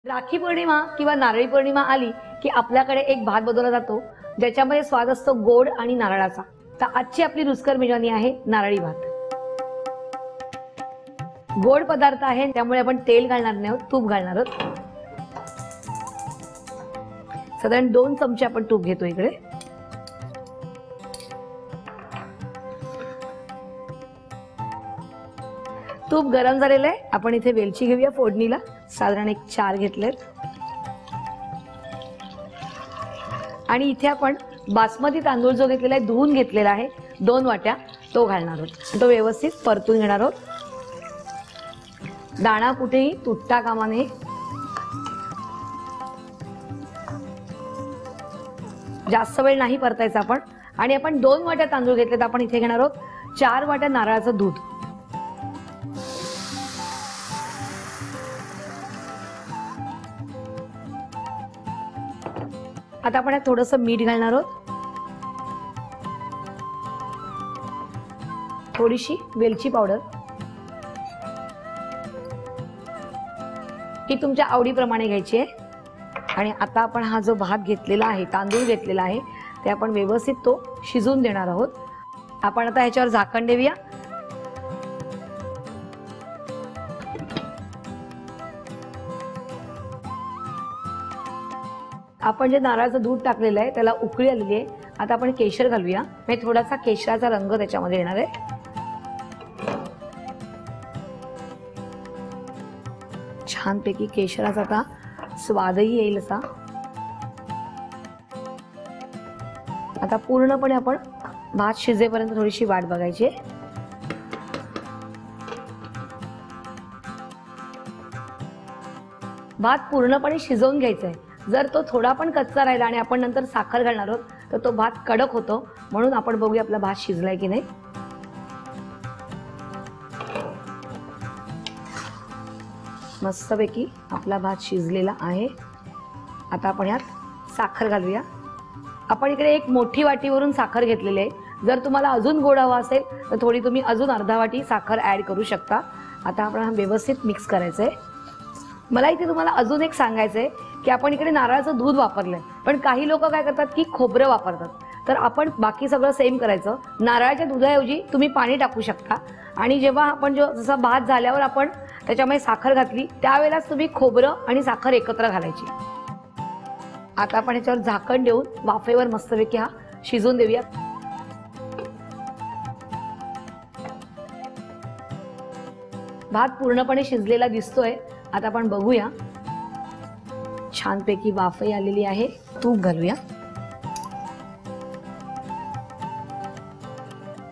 राखी पौर्णिमा किंवा नारळी पौर्णिमा आली की आपल्याकडे एक भात बनवला जातो ज्याच्यामध्ये स्वाद असतो गोड आणि नारळाचा. तर आजची आपली रुचकर मेजवानी आहे नारळी भात. गोड पदार्थ आहे त्यामुळे आपण तेल घालणार नाही आहोत, तूप घालणार आहोत. साधारण 2 चमचे आपण तूप घेतो इकडे. तूप गरम झालेलं आहे. आपण इथे वेलची घेऊया फोडणीला. साधारण 4 घेतलेत. आणि इथे आपण बासमती तांदूळ जो घेतलेला आहे धुवून घेतलेला आहे 2 वाट्या, तो घालणार आहोत. तो व्यवस्थित परतून घेणार आहोत. दाणा कुठेही तुटता कामा नये. जास्त वेळ नाही परतायचा आपण. आणि आपण 2 वाट्या तांदूळ घेतलेत. आपण इथे घेणार आहोत 4 वाट्या नारळाचं दूध. आता आपण यात थोडंसं मीठ घालणार आहोत. थोडीशी वेलची पावडर, ही तुमच्या आवडीप्रमाणे घ्यायची आहे. आणि आता आपण हा जो भात घेतलेला आहे, तांदूळ घेतलेला आहे, ते आपण व्यवस्थित तो शिजवून देणार आहोत. आपण आता ह्याच्यावर झाकण देऊया. आपण जे नारळाचं दूध टाकलेलं आहे त्याला उकळी आलेली आहे. आता आपण केशर घालूया. म्हणजे थोडासा केशराचा रंग त्याच्यामध्ये येणार आहे. छानपैकी केशराचा आता स्वादही येईल असा. आता पूर्णपणे आपण भात शिजेपर्यंत थोडीशी वाट बघायची. भात पूर्णपणे शिजवून घ्यायचा आहे. जर तो थोडा पण कच्चा राहिला आणि आपण नंतर साखर घालणार आहोत तर तो भात कडक होतो. म्हणून आपण बघूया आपला भात शिजलाय की नाही. मस्तपैकी आपला भात शिजलेला आहे. आता आपण यात साखर घालूया. आपण इकडे एक मोठी वाटीवरून साखर घेतलेली आहे. जर तुम्हाला अजून गोड हवा असेल तर थोडी तुम्ही अजून अर्धा वाटी साखर ॲड करू शकता. आता आपण हा व्यवस्थित मिक्स करायचं आहे. मला इथे तुम्हाला अजून एक सांगायचं आहे की आपण इकडे नारळाचं दूध वापरलंय, पण काही लोक काय करतात की खोबरं वापरतात. तर आपण बाकी सगळं सेम करायचं. नारळाच्या दुधाऐवजी तुम्ही पाणी टाकू शकता. आणि जेव्हा आपण जसा भात झाल्यावर आपण त्याच्यामध्ये साखर घातली त्यावेळेलाच तुम्ही खोबरं आणि साखर एकत्र घालायची. आता आपण याच्यावर झाकण देऊन वाफेवर मस्तपैकी हा शिजवून देऊया. भात पूर्णपणे शिजलेला दिसतोय. आता आपण बघूया, छानपैकी वाफही आलेली आहे. तूप घालूया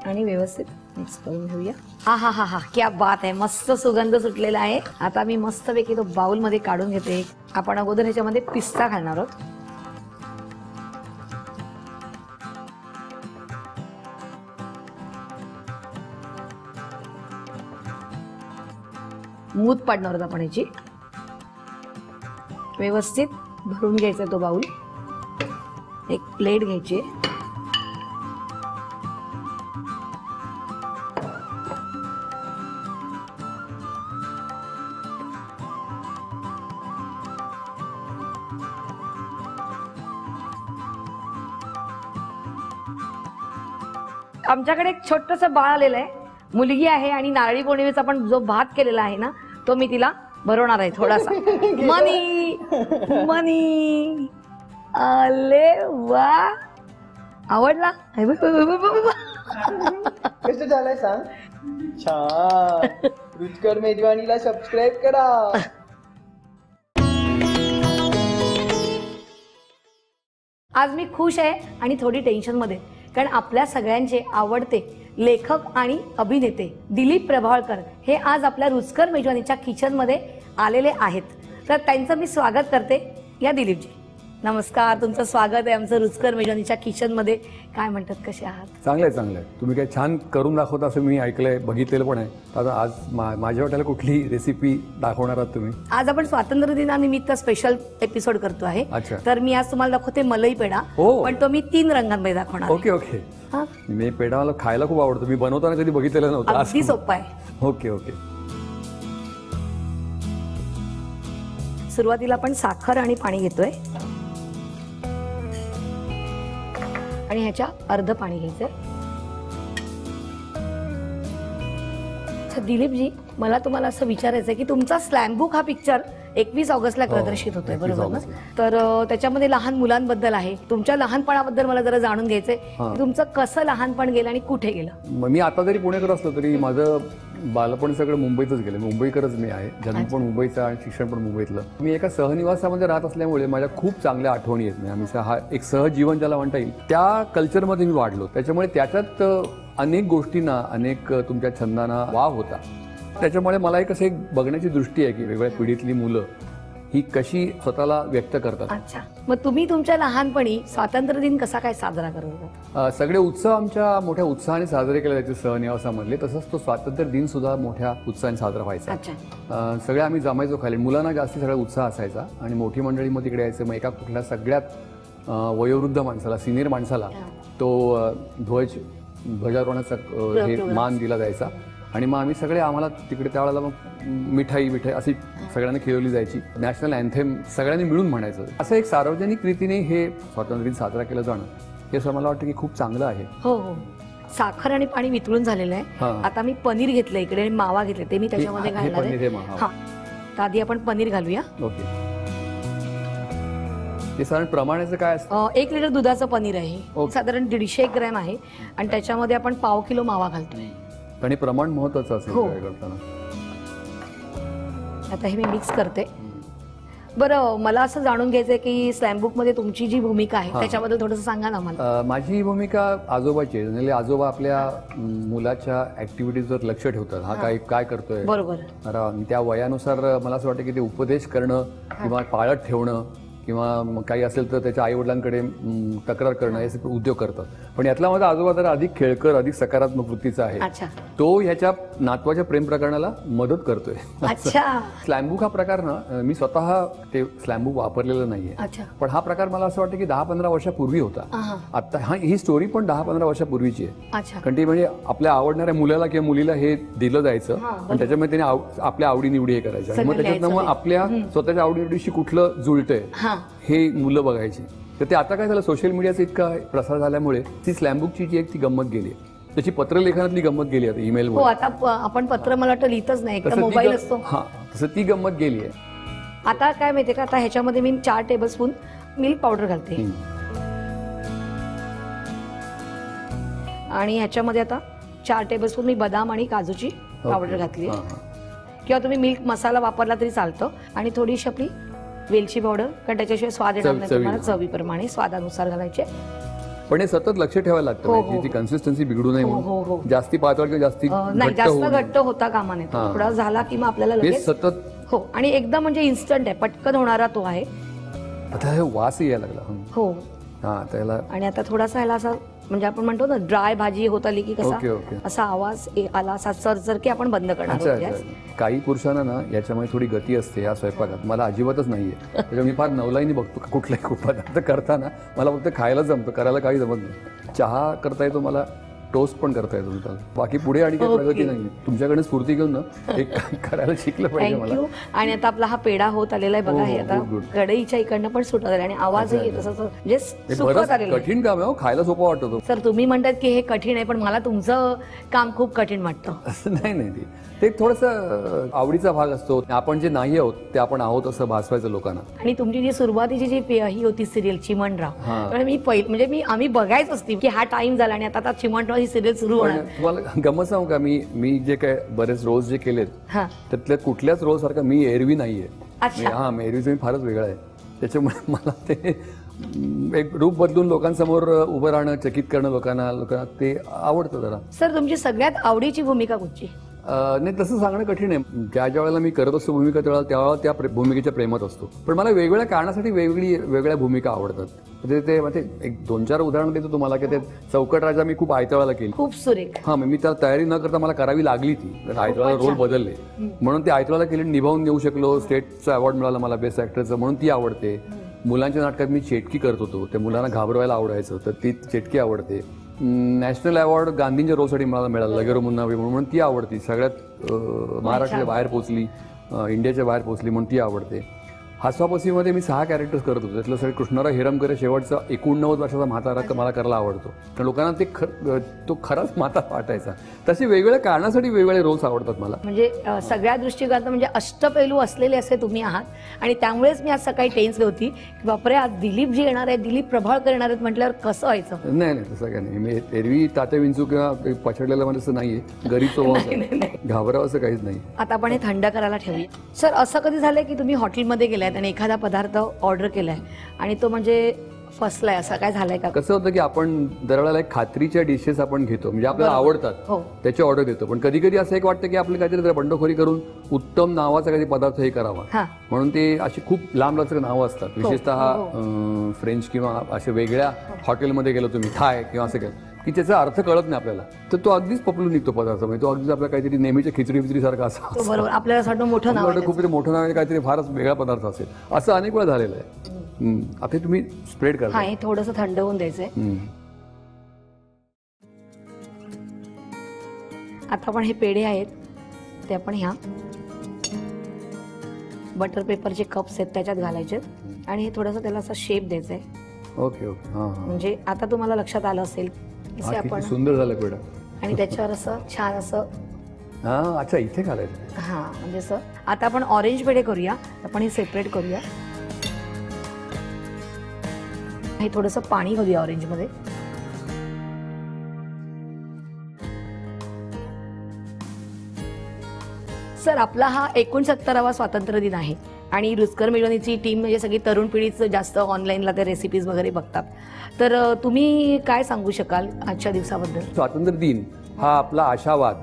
आणि व्यवस्थित मिक्स करून घेऊया. हा हा हा हा, क्या बात आहे. मस्त सुगंध सुटलेला आहे. आता मी मस्तपैकी तो बाउल मध्ये काढून घेते. आपण अगोदर ह्याच्यामध्ये पिस्ता घालणार आहोत. मूत पाडणार आहोत आपण ह्याची. व्यवस्थित भरून घ्यायचा तो बाउल. एक प्लेट घ्यायची. आमच्याकडे एक छोटस बाळ आलेलं आहे, मुलगी आहे आणि नारळी पौर्णिमेचा आपण जो भात केलेला आहे ना, तो मी तिला भरवणार आहे थोडासा. मनी मनी, अले वा, आवडला? कसं झालंय सांग. छान. रुचकर मेजवानीला सबस्क्राईब करा. आज मी खुश आहे आणि थोडी टेन्शन मध्ये, कारण आपल्या सगळ्यांचे आवडते लेखक आणि अभिनेते दिलीप प्रभावळकर हे आज आपल्या रुचकर मेजवानीच्या किचन मध्ये आलेले आहेत. तर त्यांचं मी स्वागत करते. या दिलीपजी, नमस्कार, तुमचं स्वागत आहे आमचं रुचकर मेजवानीच्या किचन मध्ये. काय म्हणतात, कसे आहात? चांगलं आहे, चांगलं आहे. तुम्ही काय छान करून दाखवता असं मी ऐकलंय, बघितलेलं पण आहे. आता आज माझ्या हॉटेलला कुठली रेसिपी दाखवणार आहात तुम्ही? आज आपण स्वातंत्र्य दिनानिमित्त स्पेशल एपिसोड करतो आहे. अच्छा. तर मी आज तुम्हाला दाखवते मलाई पेढा, पण तो मी 3 रंगांमध्ये दाखवणार. Okay okay. मी पेढा मला खायला खूप आवडतो. मी बनवताना कधी बघितलेलं नव्हतं. अगदी सोपं आहे. Okay okay. सुरुवातीला आपण साखर आणि पाणी घेतोय आणि ह्याच्या अर्ध पाणी घ्यायचंय. दिलीपजी, मला तुम्हाला असं विचारायचंय की तुमचा स्लॅम बुक हा पिक्चर 21 ऑगस्टला प्रदर्शित होतोय, बरोबर ना? तर त्याच्यामध्ये लहान मुलांबद्दल आहे. तुमच्या लहानपणाबद्दल मला जरा जाणून घ्यायचंय, तुमचं कसं लहानपण गेलं आणि कुठे गेलं? मी आता जरी पुणेकर असलो तरी माझं बालपण सगळं मुंबईतच गेलं. मुंबईकरच मी आहे. जन्म पण मुंबईचा आणि शिक्षण पण मुंबईतलं. मी एका सहनिवासामध्ये राहत असल्यामुळे माझ्या खूप चांगल्या आठवणी आहेत. आम्ही हा एक सहजीवन ज्याला म्हणता येईल, त्या कल्चरमध्ये मी वाढलो. त्याच्यामुळे त्याच्यात अनेक गोष्टींना, अनेक तुमच्या छंदांना वाव होता. त्याच्यामुळे मला एक असं एक बघण्याची दृष्टी आहे की वेगवेगळ्या पिढीतली मुलं ही कशी स्वतःला व्यक्त करतात. अच्छा, मग तुम्ही तुमच्या लहानपणी स्वातंत्र्य दिन कसा काय साजरा करत होता? सगळे उत्सव आमच्या मोठ्या उत्साहाने साजरे केले जायचे सहनिवासामधले. तसंच तो स्वातंत्र्य दिन सुद्धा मोठ्या उत्साहाने साजरा व्हायचा. सगळे आम्ही जमायचो खाली. मुलांना जास्ती सगळा उत्साह असायचा आणि मोठी मंडळी मग तिकडे यायचं. मग एका कुठल्या सगळ्यात वयोवृद्ध माणसाला, सिनियर माणसाला तो ध्वजारोहणाचा हे मान दिला जायचा. आणि मग आम्ही सगळे, आम्हाला तिकडे त्यावेळेला मग मिठाई अशी सगळ्यांना खेळवली जायची. नॅशनल अँथेम सगळ्यांनी मिळून म्हणायचं. असं एक सार्वजनिक रीतीने हे स्वातंत्र्य दिन साजरा केलं जाणं, हे असं मला वाटतं की खूप चांगलं आहे. हो हो. साखर आणि पाणी वितळून झालेलं आहे. आता मी पनीर घेतलं इकडे आणि मावा घेतले, ते मी त्याच्यामध्ये घालणार आहे. हा, तर आधी आपण पनीर घालूया. ओके. ते साधारण प्रमाणाचं काय असतं? 1 लिटर दुधाचं पनीर आहे, साधारण 150 ग्रॅम आहे आणि त्याच्यामध्ये आपण पाव किलो मावा घालतोय. आणि प्रमाण महत्वाचं असेल काय करताना. आता हे मी मिक्स करते. बरं, मला असं जाणून घ्यायचंय की स्लॅम बुक मध्ये तुमची जी भूमिका आहे त्याच्याबद्दल थोडंसं सांगा ना मला. माझी भूमिका आजोबाची आहे. म्हणजे आजोबा आपल्या मुलाच्या ऍक्टिव्हिटीजवर लक्ष ठेवतात. हा काय करतोय, बरोबर. त्या वयानुसार मला असं वाटतं की ते उपदेश करणं किंवा पाळत ठेवणं किंवा काही असेल तर त्याच्या आई वडिलांकडे तक्रार करणं, हे सगळे उद्योग करतात. पण यातला माझा आजोबा जरा अधिक खेळकर, अधिक सकारात्मक वृत्तीचा आहे. तो ह्याच्या नातवाच्या प्रेम प्रकरणाला मदत करतोय. स्लॅमबुक हा प्रकार ना, मी स्वतः ते स्लॅमबुक वापरलेलं नाहीये, पण हा प्रकार मला असं वाटतं की 10-15 वर्षापूर्वी होता. आता ही स्टोरी पण 10-15 वर्षापूर्वीची आहे. कारण ती म्हणजे आपल्या आवडणाऱ्या मुलाला किंवा मुलीला हे दिलं जायचं आणि त्याच्यामध्ये त्याने आपल्या आवडीनिवडी हे करायचं. मग त्याच्यात मग आपल्या स्वतःच्या आवडीनिवडीशी कुठलं जुळतंय हे मुलं बघायची. तर ते आता काय झालं, सोशल मीडियाचा इतका प्रसार झाल्यामुळे ती स्लॅमबुकची जी एक ती गंमत गेली, त्याची पत्रलेखनातली गंमत गेली आता ईमेल. आता आपण पत्र मला वाटतं लिहितच नाही, मोबाईल असतो. हा, तसं ती गंमत गेली आहे. आता काय माहितीये का, आता ह्याच्यामध्ये मी 4 टेबलस्पून मिल्क पावडर घालते आणि ह्याच्यामध्ये आता 4 टेबलस्पून मी बदाम आणि काजूची पावडर घातली. किंवा तुम्ही मिल्क मसाला वापरला तरी चालतो. आणि थोडीशी आपली वेलची पावडर, कारण त्याच्याशिवाय स्वाद येणार नाही तुम्हाला, चवीप्रमाणे स्वादानुसार घालायचे. पण हे सतत लक्ष ठेवायला लागतं, ती कन्सिस्टन्सी बिघडू नये म्हणून. जास्ती पातळ किंवा जास्त घट्ट होता कामा नये. थोडा झाला की मग आपल्याला लगेच सतत. हो, आणि एकदम म्हणजे इन्स्टंट आहे, पटकन होणारा तो आहे. आता हे वास यायला लागला. हो. त्याला आणि आता थोडासा ह्याला असा म्हणजे आपण म्हणतो ना ड्राय भाजी होत आली की कसा असा आवाज आला, असा सर की आपण बंद करणार आहोत. काही पुरुषांना ना याच्यामध्ये थोडी गती असते या स्वयंपाकात, मला अजिबातच नाहीये. त्याच्यामुळे मी फार नवलाईनी बघतो कुठलाही पदार्थ करताना. मला फक्त खायला जमतं, करायला काही जमत नाही. चहा करता येतो मला, टोस्ट पण करता येतो त्याला, बाकी पुढे आणि काही प्रगती नाही. तुमच्याकडे स्फूर्ती घेऊन ना एक करायला शिकलं पाहिजे मला. आणि आता आपला हा पेढा होत आलेला आहे बघा. हे आता कढईच्या इकडनं पण सुटत आले आणि आवाजही येत असं म्हणजे सुकत आलेलं. कठीण काम आहे, खायला सोपं वाटतो. सर तुम्ही म्हणतात की हे कठीण आहे, पण मला तुमचं काम खूप कठीण वाटतं. असं नाही ते थोडंसं आवडीचा भाग असतो. आपण जे नाही आहोत ते आपण आहोत असं भासवायचं लोकांना. आणि तुमची जी सुरुवातीची जी ही होती सिरियल चिमणराव, म्हणजे आम्ही बघायच असती की हा टाइम झाला आणि आता चिमणराव ही सिरियल सुरू होणार. तुम्हाला गमत सांगू का, मी जे काय बरेच रोल्स जे केलेत त्यातल्या कुठल्याच रोल सारखा मी एरवी नाहीये. एरवीचं मी फारच वेगळा आहे. त्याच्यामुळे मला ते एक रूप बदलून लोकांसमोर उभं राहणं, चकित करणं लोकांना ते आवडतं जरा. सर तुमची सगळ्यात आवडीची भूमिका कुठची? नाही तसं सांगणं कठीण आहे. ज्या वेळेला मी करत असतो भूमिका त्यावेळेला त्या भूमिकेच्या प्रेमात असतो. पण मला वेगवेगळ्या कारणासाठी वेगवेगळ्या भूमिका आवडतात. ते एक 2-4 उदाहरण देतो तुम्हाला की ते चौकट राजा मी खूप आयत्या वेळेला केली, खूप सुरेख. मी त्याला तयारी न करता मला करावी लागली ती. आयत्या वेळेला रोल बदलले म्हणून ती आयत्या वेळेला केली, निभावून देऊ शकलो. स्टेटचा अवॉर्ड मिळाला मला बेस्ट ऍक्टरचं, म्हणून ती आवडते. मुलांच्या नाटकात मी चेटकी करत होतो, त्या मुलांना घाबरवायला आवडायचं, तर ती चेटकी आवडते. नॅशनल अवॉर्ड गांधींच्या रोलसाठी मला मिळाला, लगेरो मुन्नावी म्हणून ती आवडती. सगळ्यात महाराष्ट्राच्या बाहेर पोहोचली, इंडियाच्या बाहेर पोहोचली म्हणून ती आवडते. हास्वापसीमध्ये मी 6 कॅरेक्टर्स करत होतो. त्यातलं सगळं कृष्णराव हेरमकर शेवटचा 89 वर्षाचा म्हातारा मला करायला आवडतो, कारण लोकांना तो खराच म्हातारा वाटायचा. तसे वेगवेगळ्या कारणासाठी वेगवेगळे रोल्स आवडतात मला. म्हणजे सगळ्या दृष्टिकोनात म्हणजे अष्टपैलू असलेले असे तुम्ही आहात. आणि त्यामुळेच मी आज सकाळी टेन्स होती की बापरे आज दिलीप जी येणार आहे, दिलीप प्रभाळकर येणार आहेत म्हटल्यावर कसं व्हायचं. नाही तसं काय नाही. मी एरवी तात्या विंचू किंवा पछडलेला म्हणजे असं नाहीये, गरीब स्वभाव, घाबरावं असं काहीच नाही. आता आपण हे थंड करायला ठेवूया. सर असं कधी झालंय की तुम्ही हॉटेलमध्ये गेलाय आणि एखादा पदार्थ ऑर्डर केलाय आणि तो म्हणजे फसलाय, असं काय झालंय का? कसं होतं की आपण दरवेळेला एक खात्रीच्या डिशेस आपण घेतो, म्हणजे आपल्याला आवडतात त्याची ऑर्डर देतो. पण कधी कधी असं एक वाटतं की आपली काहीतरी बंडखोरी करून उत्तम नावाचा काही पदार्थ हे करावा, म्हणून ते अशी खूप लांब लांबची नावं असतात. विशेषतः फ्रेंच किंवा असे वेगळ्या हॉटेलमध्ये गेलो तुम्ही, थाय किंवा असं केलं की त्याचा अर्थ कळत नाही आपल्याला, तर तो अगदीच पपलून निघतो पदार्थ. म्हणजे तो अगदीच आपल्या काहीतरी नेहमीच्या खिचडी सारखा असा, बरोबर आपल्याला मोठं नाव, खूप मोठं नाव आहे, काहीतरी फारच वेगळा पदार्थ असेल, असं अनेक वेळा झालेलं आहे. आता तुम्ही स्प्रेड करा. हे थोडंसं थंड होऊन द्यायचंय. आता आपण हे पेढे आहेत ते आपण ह्या बटर पेपरचे कप्स आहेत त्याच्यात घालायचे आणि हे थोडंसं त्याला असं शेप द्यायचंय. ओके. म्हणजे आता तुम्हाला लक्षात आलं असेल आपण सुंदर झालं पेढा. आणि त्याच्यावर असं छान असं अच्छा इथे घालायचं. म्हणजे असं. आता आपण ऑरेंज पेढे करूया. आपण हे सेपरेट करूया. हे थोडंसं पाणी घालूया ऑरेंज मध्ये. सर आपला हा 69वा स्वातंत्र्य दिन आहे आणि रुचकर मेजवानीची टीम म्हणजे सगळी तरुण पिढीच जास्त ऑनलाईनला ते रेसिपीज वगैरे बघतात, तर तुम्ही काय सांगू शकाल आजच्या दिवसाबद्दल? स्वातंत्र्य दिन हा आपला आशावाद,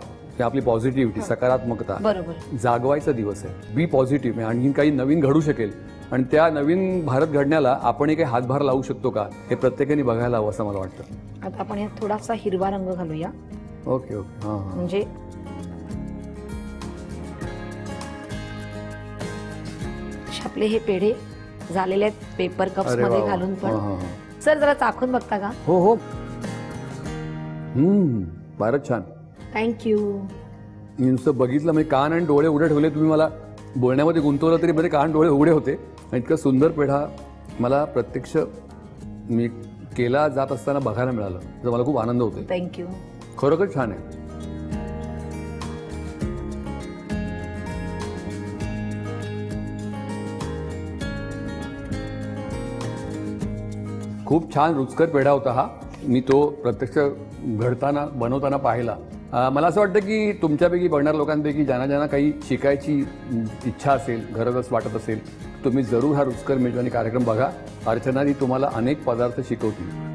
आपली पॉझिटिव्हिटी, सकारात्मकता बरोबर जागवायचा दिवस आहे. बी पॉझिटिव्ह. आणखी काही नवीन घडू शकेल आणि त्या नवीन भारत घडण्याला आपण काही हातभार लावू शकतो का हे प्रत्येकाने बघायला हवं असं मला वाटतं. आता आपण थोडासा हिरवा रंग घालूया. ओके. म्हणजे आपले हे पेढे झालेले आहेत पेपर कप्स मध्ये घालून. पण सर जरा चाखून बघता का? हो. फारच छान. थँक्यू. नुसतं बघितलं म्हणजे कान आणि डोळे उघडे ठेवले तुम्ही. मला बोलण्यामध्ये गुंतवलं तरी मध्ये कान डोळे उघडे होते. इतका सुंदर पेढा मला प्रत्यक्ष मी केला जात असताना बघायला मिळालं, तर मला खूप आनंद होतो. थँक्यू. खरोखर छान आहे. खूप छान रुचकर पेढा होता हा. मी तो प्रत्यक्ष घडताना बनवताना पाहिला मला असं वाटतं की तुमच्यापैकी बघणाऱ्या लोकांपैकी ज्यांना काही शिकायची इच्छा असेल, गरज वाटत असेल, तुम्ही जरूर हा रुचकर मेजवानी कार्यक्रम बघा. अर्चनाजी तुम्हाला अनेक पदार्थ शिकवतील.